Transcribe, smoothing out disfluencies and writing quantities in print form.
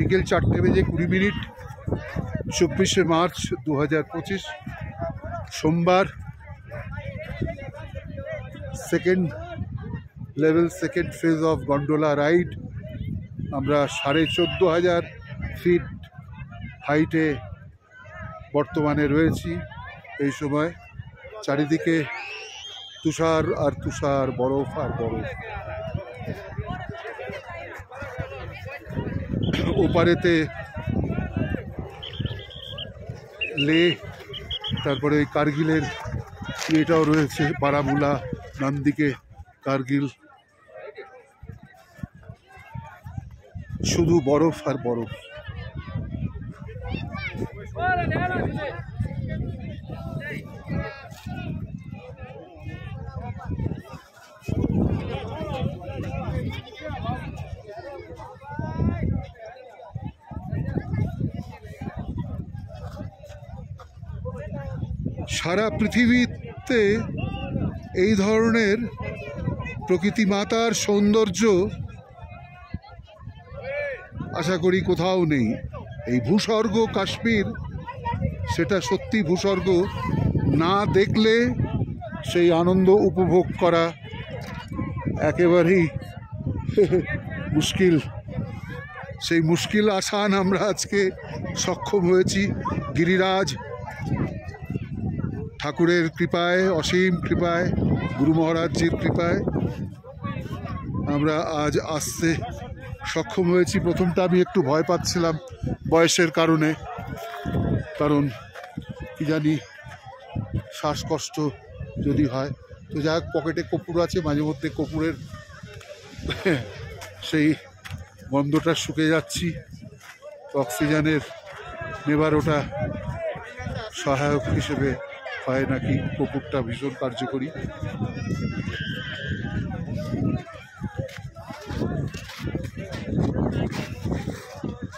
বিকেল 4:20 24শে মার্চ 2025 সোমবার। Second level second phase of gondola ride. আমরা 14,500 ফিট হাইটে বর্তমানে রয়েছি। এই সময় চারিদিকে তুষার আর তুষার, বরফ আর বরফ। ওপারেতে লে, তারপরে কার্গিলের এটাও রয়েছে, বারামুলা, নান্দিকে, কার্গিল, শুধু বরফ আর বরফ। সারা পৃথিবীতে এই ধরনের প্রকৃতি মাতার সৌন্দর্য আশা করি কোথাও নেই। এই ভূস্বর্গ কাশ্মীর, সেটা সত্যি ভূস্বর্গ। না দেখলে সেই আনন্দ উপভোগ করা একেবারেই মুশকিল। সেই মুশকিল আসান আমরা আজকে সক্ষম হয়েছি গিরিরাজ ঠাকুরের কৃপায়, অসীম কৃপায়, গুরু মহারাজজির কৃপায় আমরা আজ আসতে সক্ষম হয়েছি। প্রথমটা আমি একটু ভয় পাচ্ছিলাম বয়সের কারণে, কারণ কি জানি শ্বাসকষ্ট যদি হয়। তো যাই হোক, পকেটে কর্পূর আছে, মাঝে মধ্যে কর্পূরের সেই গন্ধটা শুকে যাচ্ছি। অক্সিজেনের নেবার ওটা সহায়ক হিসেবে হয় নাকি, কর্পূরটা ভীষণ কার্যকরী।